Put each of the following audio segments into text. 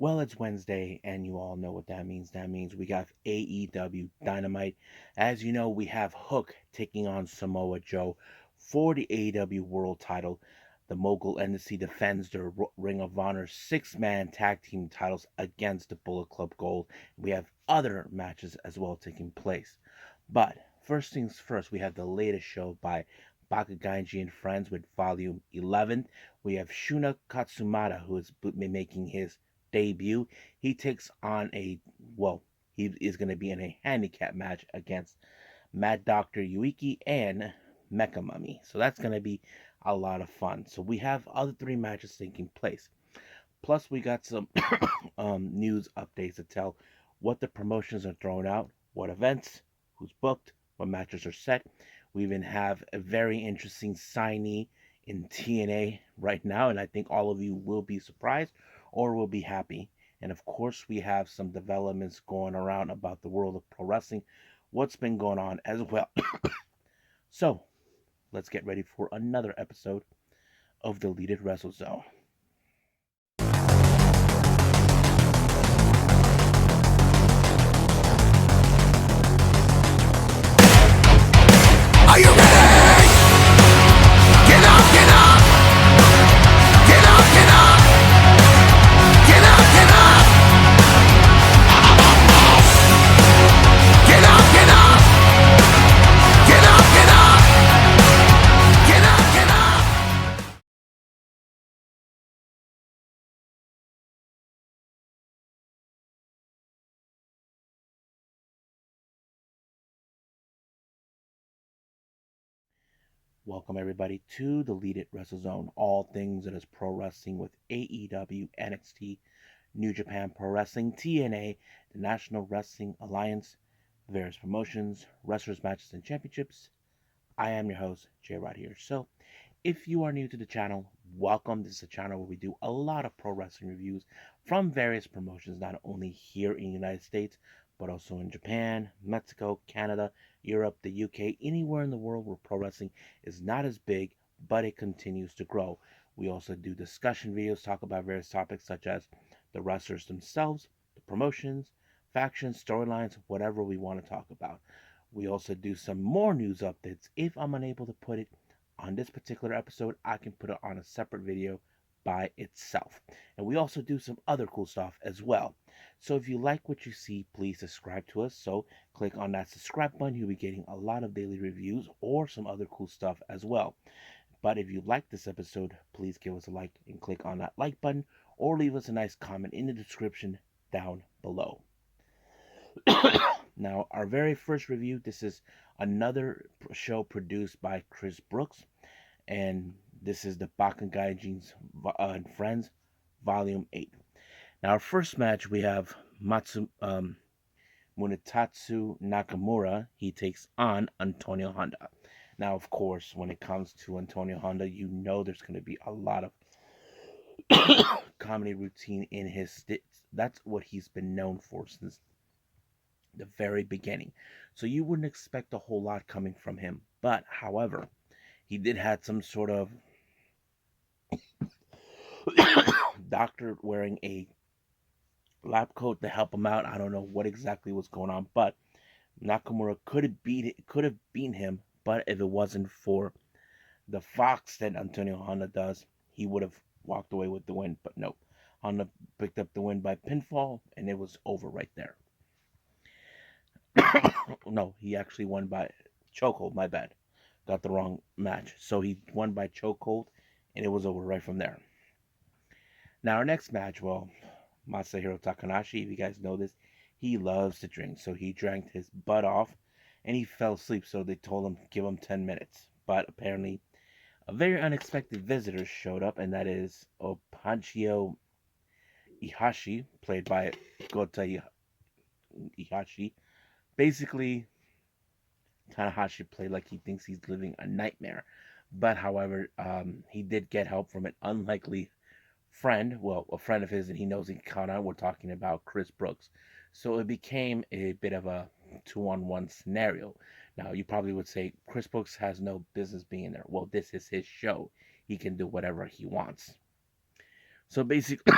Well, it's Wednesday, and you all know what that means. That means we got AEW Dynamite. As you know, we have Hook taking on Samoa Joe for the AEW World title. The Mogul Embassy defends their Ring of Honor six-man tag team titles against the Bullet Club Gold. We have other matches as well taking place. But first things first, we have the latest show by Baka Gaijin Friends with Volume 11. We have Shunma Katsumata, who is making his debut. He takes on he is going to be in a handicap match against Mad Dr. Yuiki and Mecha Mummy. So that's going to be a lot of fun. So we have other three matches taking place. Plus, we got some news updates to tell what the promotions are throwing out, what events, who's booked, what matches are set. We even have a very interesting signee in TNA right now, and I think all of you will be surprised or will be happy. And of course, we have some developments going around about the world of pro wrestling, what's been going on as well. So, let's get ready for another episode of the Deleted Wrestle Zone. Are you ready? Get up, get up! Get up, get up! Get up, get up! Get up, get up! Get up, get up! Get up, get up! Welcome everybody to the Deleted Wrestle Zone, all things that is pro wrestling with AEW, NXT, New Japan Pro Wrestling, TNA, the National Wrestling Alliance, various promotions, wrestlers, matches, and championships. I am your host, J Rod here. So, if you are new to the channel, welcome. This is a channel where we do a lot of pro wrestling reviews from various promotions, not only here in the United States, but also in Japan, Mexico, Canada, Europe, the UK, anywhere in the world where pro wrestling is not as big, but it continues to grow. We also do discussion videos, talk about various topics such as the wrestlers themselves, the promotions, factions, storylines, whatever we want to talk about. We also do some more news updates. If I'm unable to put it on this particular episode, I can put it on a separate video by itself. And we also do some other cool stuff as well. So if you like what you see, please subscribe to us. So click on that subscribe button. You'll be getting a lot of daily reviews or some other cool stuff as well. But if you like this episode, please give us a like and click on that like button or leave us a nice comment in the description down below. Now, our very first review, this is another show produced by Chris Brooks, and this is the Baka Gaijin Friends, Volume 8. Now, our first match, we have Munetatsu Nakamura. He takes on Antonio Honda. Now, of course, when it comes to Antonio Honda, you know there's going to be a lot of comedy routine in his sticks. That's what he's been known for since the very beginning. So you wouldn't expect a whole lot coming from him. But, however, he did have some sort of doctor wearing a lab coat to help him out. I don't know what exactly was going on, but Nakamura could have beaten him, but if it wasn't for the fox that Antonio Honda does, he would have walked away with the win. But nope. Honda picked up the win by pinfall, and it was over right there. No, he actually won by chokehold. My bad. Got the wrong match. So he won by chokehold, and it was over right from there. Now, our next match, well, Masahiro Takanashi, if you guys know this, he loves to drink. So he drank his butt off, and he fell asleep. So they told him, give him 10 minutes. But apparently, a very unexpected visitor showed up, and that is Opanchio Ihashi, played by Gota Ihashi. Basically, Tanahashi played like he thinks he's living a nightmare. But however, he did get help from an unlikely friend, well, a friend of his that he knows he caught on. We're talking about Chris Brooks. So it became a bit of a 2-on-1 scenario. Now, you probably would say Chris Brooks has no business being there. Well, this is his show. He can do whatever he wants. So basically,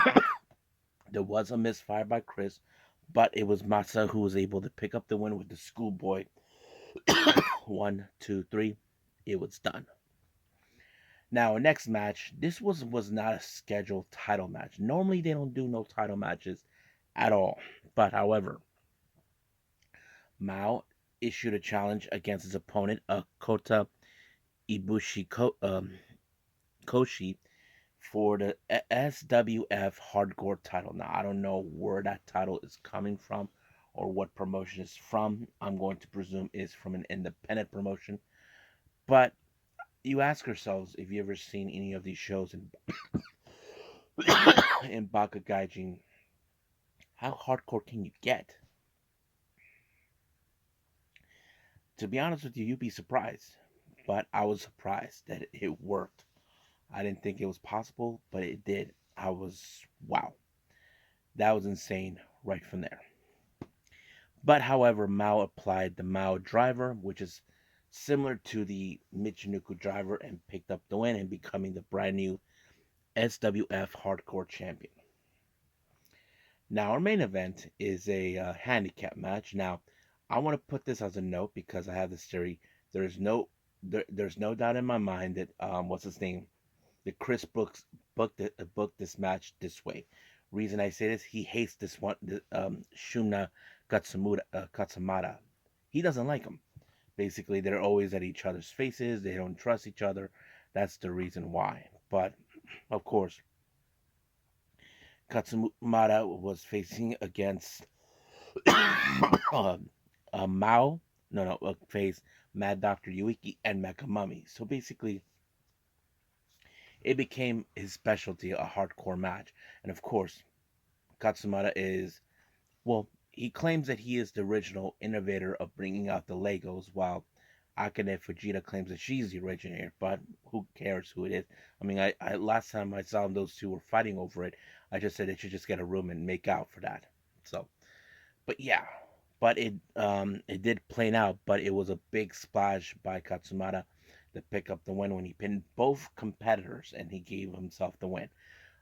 There was a misfire by Chris, but it was Masa who was able to pick up the win with the schoolboy. One, two, three. It was done. Now, our next match, this was not a scheduled title match. Normally, they don't do no title matches at all. But however, Mao issued a challenge against his opponent, Kota Ibushi Koshi, for the SWF Hardcore title. Now, I don't know where that title is coming from or what promotion it's from. I'm going to presume it's from an independent promotion. But you ask yourselves if you ever seen any of these shows in in Baka Gaijin, how hardcore can you get? To be honest with you, you'd be surprised. But I was surprised that it worked. I didn't think it was possible, but it did. I was, wow, that was insane right from there. But however, Mao applied the Mao driver, which is similar to the Michinoku driver, and picked up the win and becoming the brand new SWF Hardcore Champion. Now, our main event is a handicap match. Now, I want to put this as a note because I have this theory. There's no there's no doubt in my mind that what's his name, that Chris Brooks booked this match this way. Reason I say this, he hates this one, Shunma Katsumata. He doesn't like him. Basically, they're always at each other's faces. They don't trust each other. That's the reason why. But of course, Katsumata was facing against Mao. No, face Mad Doctor Yuiki and Mecha Mummy. So basically, it became his specialty, a hardcore match. And of course, Katsumata is, well, he claims that he is the original innovator of bringing out the Legos, while Akane Fujita claims that she's the originator, but who cares who it is? I mean, I last time I saw them, those two were fighting over it. I just said they should just get a room and make out for that. So, but yeah, but it did play out, but it was a big splash by Katsumata to pick up the win when he pinned both competitors and he gave himself the win.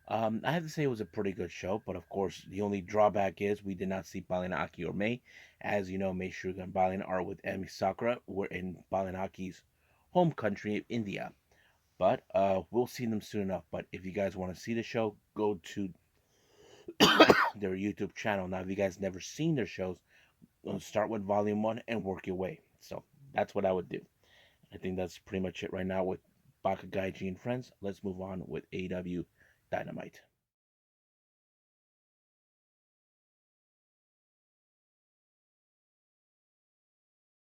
I have to say it was a pretty good show, but of course, the only drawback is we did not see Balina Aki or May. As you know, May Suga and Balina are with Emi Sakura. We're in Balina Aki's home country, India. But we'll see them soon enough. But if you guys want to see the show, go to their YouTube channel. Now, if you guys never seen their shows, start with Volume 1 and work your way. So that's what I would do. I think that's pretty much it right now with Baka Gaijin Friends. Let's move on with AEW Dynamite.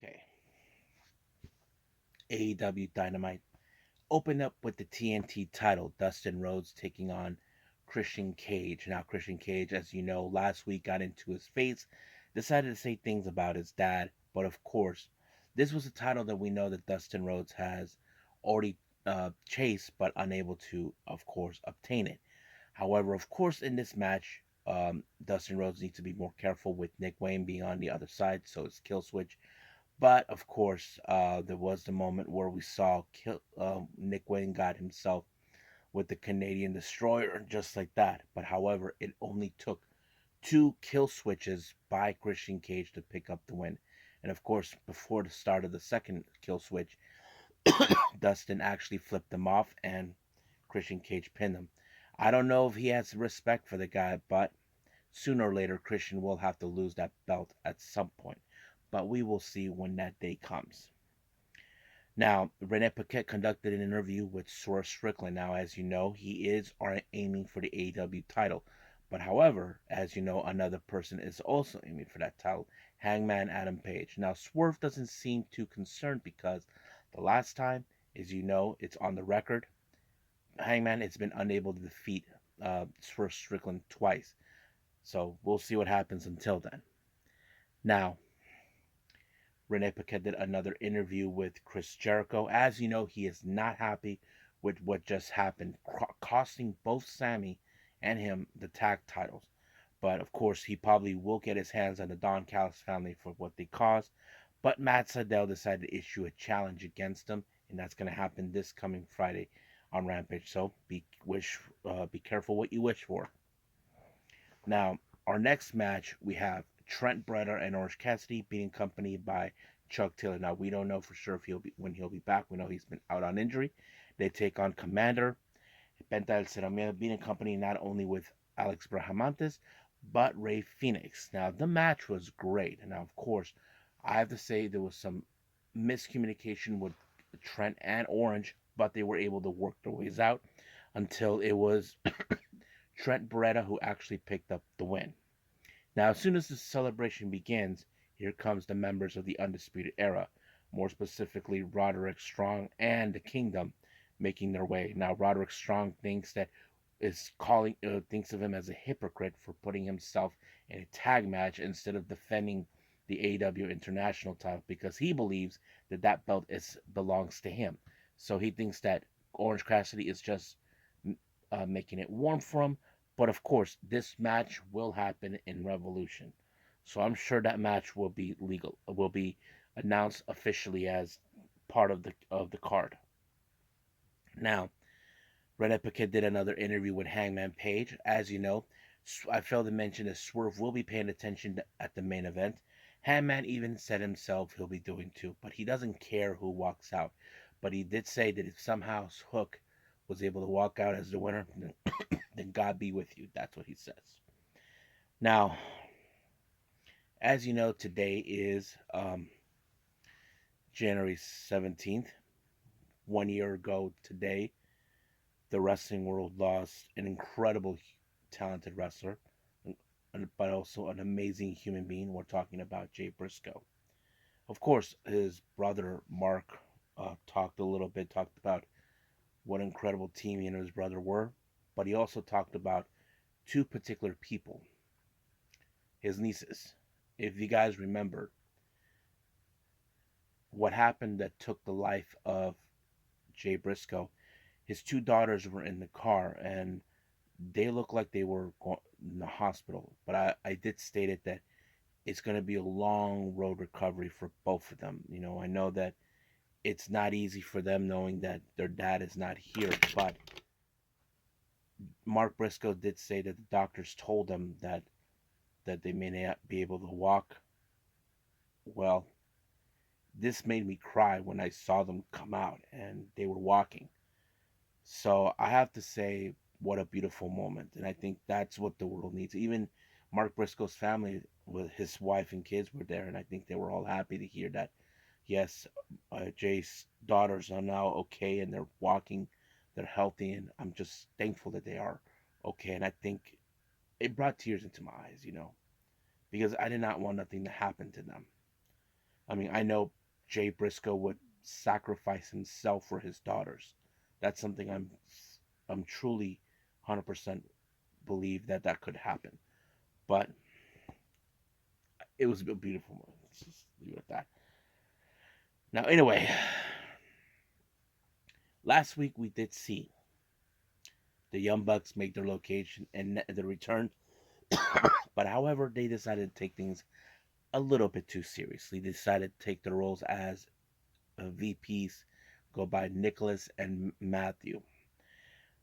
Okay. AEW Dynamite opened up with the TNT title, Dustin Rhodes taking on Christian Cage. Now, Christian Cage, as you know, last week got into his face, decided to say things about his dad, but of course, this was a title that we know that Dustin Rhodes has already chased, but unable to, of course, obtain it. However, of course, in this match, Dustin Rhodes needs to be more careful with Nick Wayne being on the other side, so it's kill switch. But of course, there was the moment where we saw Nick Wayne got himself with the Canadian Destroyer, just like that. But however, it only took two kill switches by Christian Cage to pick up the win. And of course, before the start of the second kill switch, Dustin actually flipped him off and Christian Cage pinned him. I don't know if he has respect for the guy, but sooner or later, Christian will have to lose that belt at some point. But we will see when that day comes. Now, Rene Paquette conducted an interview with Swerve Strickland. Now, as you know, he is aiming for the AEW title. But however, as you know, another person is also aiming for that title, Hangman Adam Page. Now, Swerve doesn't seem too concerned because the last time, as you know, it's on the record, Hangman has been unable to defeat Swerve Strickland twice. So we'll see what happens until then. Now, Rene Paquette did another interview with Chris Jericho. As you know, he is not happy with what just happened, costing both Sammy and him the tag titles. But of course, he probably will get his hands on the Don Callis family for what they caused. But Matt Sydal decided to issue a challenge against them, and that's going to happen this coming Friday on Rampage. So be careful what you wish for. Now, our next match, we have Trent Beretta and Orange Cassidy being accompanied by Chuck Taylor. Now, we don't know for sure if he'll be back. We know he's been out on injury. They take on Commander Penta El Ceramiento, being accompanied not only with Alex Brahamantes, but Ray Phoenix. Now, the match was great. And now, of course, I have to say there was some miscommunication with Trent and Orange, but they were able to work their ways out until it was Trent Beretta who actually picked up the win. Now, as soon as the celebration begins, here comes the members of the Undisputed Era, more specifically Roderick Strong and the Kingdom, making their way. Now, Roderick Strong thinks of him as a hypocrite for putting himself in a tag match instead of defending the AEW International title because he believes that that belt belongs to him. So he thinks that Orange Cassidy is just making it warm for him. But of course, this match will happen in Revolution. So I'm sure that match will be legal, will be announced officially as part of the card. Now, Red Piquet did another interview with Hangman Page. As you know, I failed to mention that Swerve will be paying attention at the main event. Hangman even said himself he'll be doing too, but he doesn't care who walks out. But he did say that if somehow Hook was able to walk out as the winner, then God be with you. That's what he says. Now, as you know, today is January 17th. 1 year ago today, the wrestling world lost an incredible, talented wrestler, but also an amazing human being. We're talking about Jay Briscoe. Of course, his brother Mark talked about what an incredible team he and his brother were, but he also talked about two particular people, his nieces. If you guys remember what happened that took the life of Jay Briscoe, his two daughters were in the car and they looked like they were in the hospital. But I did state it that it's going to be a long road recovery for both of them. You know, I know that it's not easy for them knowing that their dad is not here, but Mark Briscoe did say that the doctors told them that they may not be able to walk. Well, this made me cry when I saw them come out and they were walking. So I have to say, what a beautiful moment. And I think that's what the world needs. Even Mark Briscoe's family, with his wife and kids, were there. And I think they were all happy to hear that, yes, Jay's daughters are now okay and they're walking, they're healthy. And I'm just thankful that they are okay. And I think it brought tears into my eyes, because I did not want nothing to happen to them. I mean, I know Jay Briscoe would sacrifice himself for his daughters. That's something I'm truly 100% believe that that could happen. But it was a beautiful moment. Let's just leave it at that. Now, anyway, last week we did see the Young Bucks make their location and the return. But however, they decided to take things a little bit too seriously. They decided to take their roles as VPs, go by Nicholas and Matthew.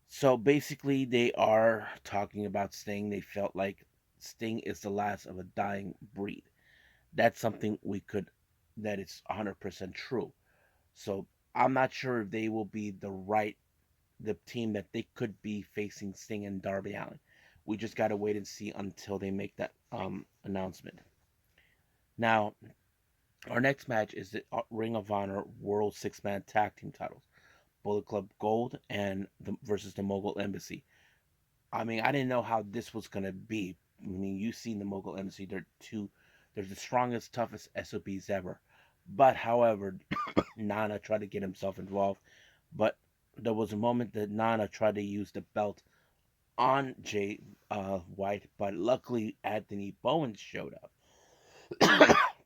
So basically, they are talking about Sting. They felt like Sting is the last of a dying breed. That's something that it's 100% true. So I'm not sure if they will be the team that they could be facing Sting and Darby Allin. We just got to wait and see until they make that announcement. Now, our next match is the Ring of Honor World Six Man Tag Team titles. Bullet Club Gold versus the Mogul Embassy. I mean, I didn't know how this was gonna be. I mean, you've seen the Mogul Embassy; they're the strongest, toughest SOBs ever. But however, Nana tried to get himself involved. But there was a moment that Nana tried to use the belt on Jay White, but luckily Anthony Bowen showed up.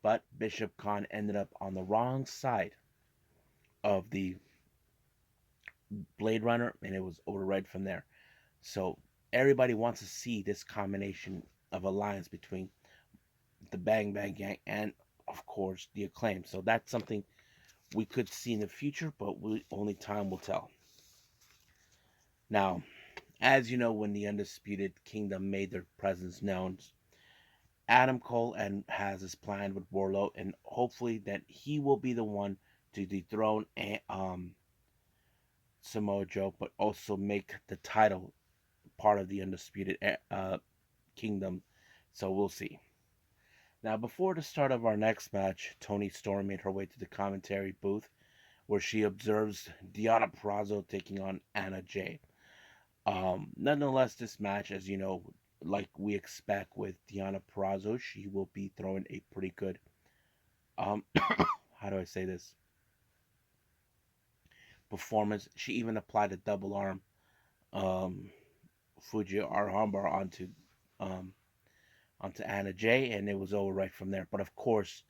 But Bishop Khan ended up on the wrong side of the Blade Runner, and it was over right from there. So everybody wants to see this combination of alliance between the Bang Bang Gang and, of course, the Acclaim. So that's something we could see in the future, but only time will tell. Now, As you know, when the Undisputed Kingdom made their presence known, Adam Cole and has his plan with Warlow, and hopefully that he will be the one to dethrone Samoa Joe, but also make the title part of the Undisputed Kingdom. So we'll see. Now, before the start of our next match, Toni Storm made her way to the commentary booth where she observes Deonna Purrazzo taking on Anna Jay. Nonetheless, this match, as you know, like we expect with Deonna Purrazzo, she will be throwing a pretty good, um, how do I say this, performance. She even applied a double arm, um, Fuji armbar um, onto Anna Jay, and it was over right from there. But of course,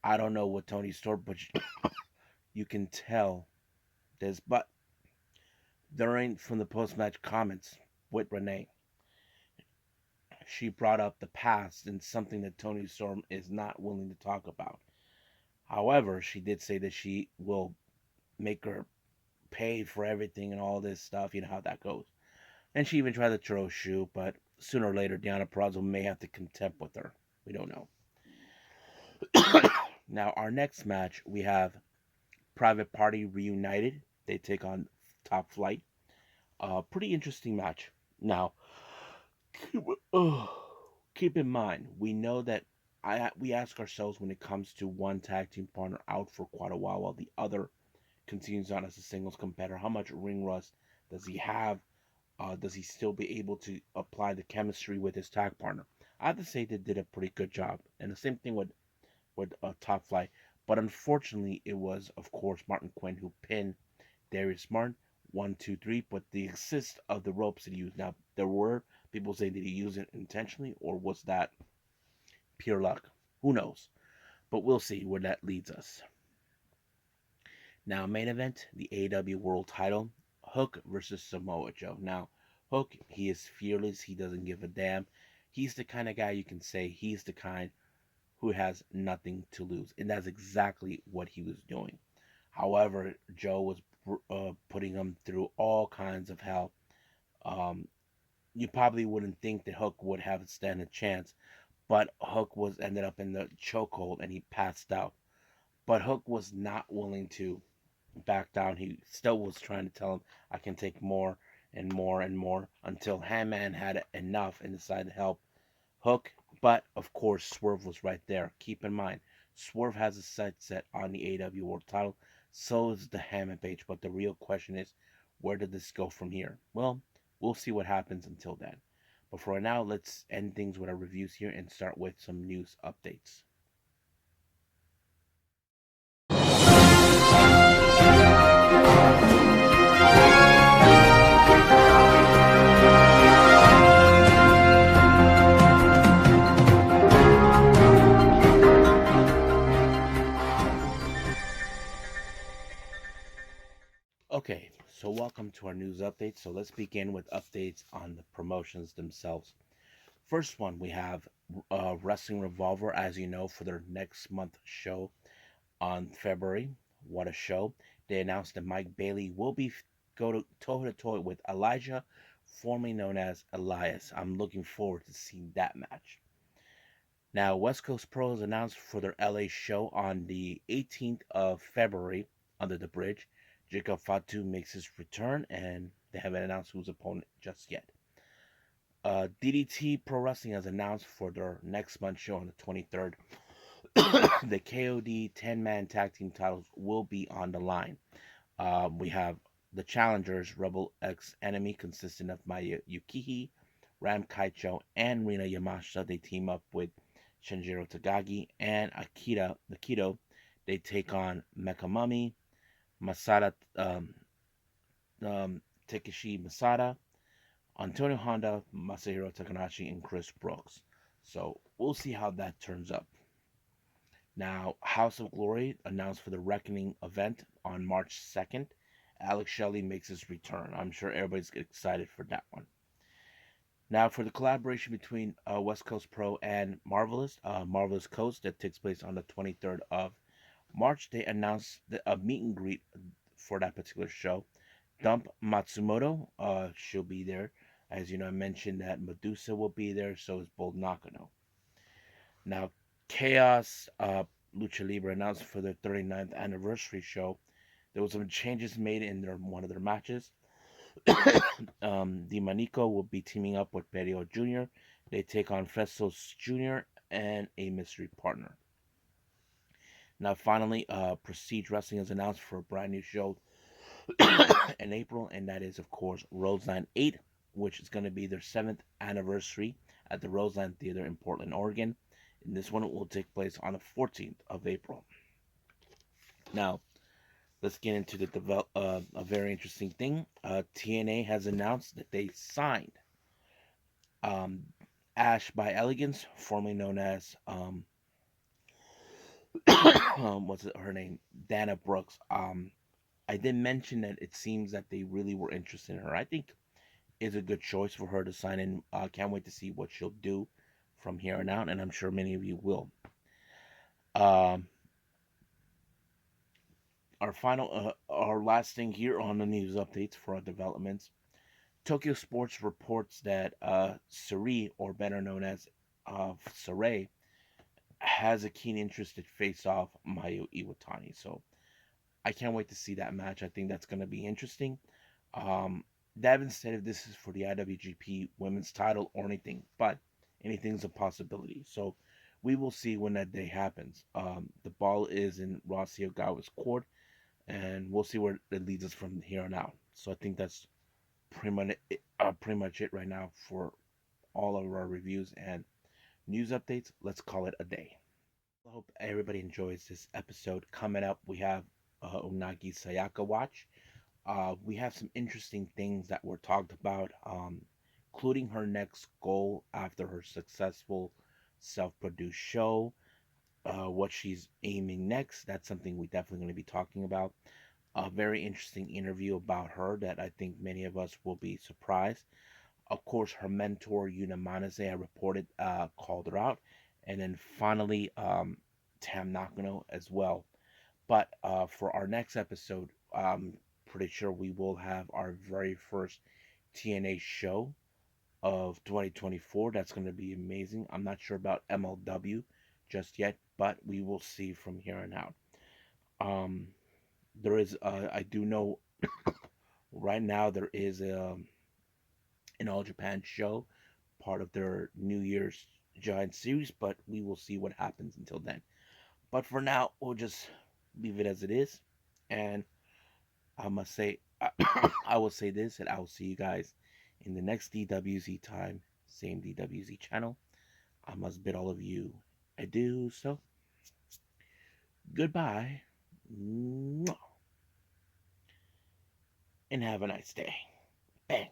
I don't know what Tony Storm, but you can tell there's but during from the post match comments with Renee, she brought up the past and something that Tony Storm is not willing to talk about. However, she did say that she will make her pay for everything and all this stuff. You know how that goes. And she even tried to throw a shoe, but sooner or later, Deonna Purrazzo may have to contempt with her. We don't know. Now, our next match, we have Private Party reunited. They take on Top Flight. Pretty interesting match. Now, keep, keep in mind, we know that we ask ourselves when it comes to one tag team partner out for quite a while the other continues on as a singles competitor, how much ring rust does he have? Does he still be able to apply the chemistry with his tag partner? I have to say they did a pretty good job, and the same thing with Top Flight. But unfortunately, it was of course Martin Quinn who pinned Darius Martin 1, 2, 3. But the assist of the ropes that he used. Now there were people saying did he use it intentionally or was that pure luck? Who knows? But we'll see where that leads us. Now, main event, the AEW World Title, Hook versus Samoa Joe. Now, Hook, he is fearless. He doesn't give a damn. He's the kind of guy you can say he's the kind who has nothing to lose, and that's exactly what he was doing. However, Joe was putting him through all kinds of hell. Um, you probably wouldn't think that Hook would have a stand a chance, but Hook was ended up in the chokehold and he passed out. But Hook was not willing to back down. He still was trying to tell him, I can take more and more and more until Handman had enough and decided to help Hook. But of course, Swerve was right there. Keep in mind, Swerve has a sight set on the AEW World title. So is the Hammond page. But the real question is, where did this go from here? Well, we'll see what happens until then. But for now, let's end things with our reviews here and start with some news updates. Okay, so welcome to our news update. So let's begin with updates on the promotions themselves. First one, we have Wrestling Revolver, as you know, for their next month show on February. What a show! They announced that Mike Bailey will be go to toe to toe with Elijah, formerly known as Elias. I'm looking forward to seeing that match. Now, West Coast Pro has announced for their LA show on the 18th of February under the bridge. Jacob Fatu makes his return, and they haven't announced whose opponent just yet. DDT Pro Wrestling has announced for their next month show on the 23rd the KOD 10-man tag team titles will be on the line. We have the challengers, Rebel X Enemy, consisting of Maya Yukihi, Ram Kaicho, and Rina Yamashita. They team up with Shinjiro Tagagi and Akira Nakito. They take on Mecha Masada, Takeshi Masada, Antonio Honda, Masahiro Takanashi, and Chris Brooks. So we'll see how that turns up. Now, House of Glory announced for the Reckoning event on March 2nd. Alex Shelley makes his return. I'm sure everybody's excited for that one. Now, for the collaboration between West Coast Pro and Marvelous Coast that takes place on the 23rd of March, they announced a meet and greet for that particular show. Dump Matsumoto, she'll be there. As you know, I mentioned that Medusa will be there, so is Bold Nakano. Now, Chaos Lucha Libre announced for their 39th anniversary show. There was some changes made in one of their matches. Di Manico will be teaming up with Perio Jr. They take on Festos Jr. and a mystery partner. Now, finally, Prestige Wrestling has announced for a brand new show in April, and that is, of course, Roseland 8, which is going to be their 7th anniversary at the Roseland Theater in Portland, Oregon. And this one will take place on the 14th of April. Now, let's get into a very interesting thing. TNA has announced that they signed um, Ash by Elegance, formerly known as what's her name, Dana Brooks. I did mention that it seems that they really were interested in her. I think is a good choice for her to sign in. Can't wait to see what she'll do from here on out, and I'm sure many of you will. Um, our last thing here on the news updates for our developments. Tokyo Sports reports that Sareee, or better known as Sarray, has a keen interest to face off Mayu Iwatani. So I can't wait to see that match. I think that's going to be interesting. Um, they haven't said if this is for the IWGP Women's Title or anything, but anything's a possibility. So we will see when that day happens. The ball is in Rossi Ogawa's court, and we'll see where it leads us from here on out. So I think that's pretty much it right now for all of our reviews and news updates. Let's call it a day. I hope everybody enjoys this episode. Coming up, we have Unagi Sayaka watch. We have some interesting things that were talked about, including her next goal after her successful self-produced show. What she's aiming next. That's something we definitely going to be talking about. A very interesting interview about her that I think many of us will be surprised. Of course, her mentor Yuna Manase, I reported, called her out, and then finally Tam Nakano as well. But for our next episode, I'm pretty sure we will have our very first TNA show of 2024. That's going to be amazing. I'm not sure about MLW just yet, but we will see from here on out. Um, I do know right now there is an All Japan show, part of their New Year's Giant series, but we will see what happens until then. But for now, we'll just leave it as it is. And I must say, I will say this, and I will see you guys in the next DWZ time, same DWZ channel. I must bid all of you adieu. So, goodbye, and have a nice day. Bang.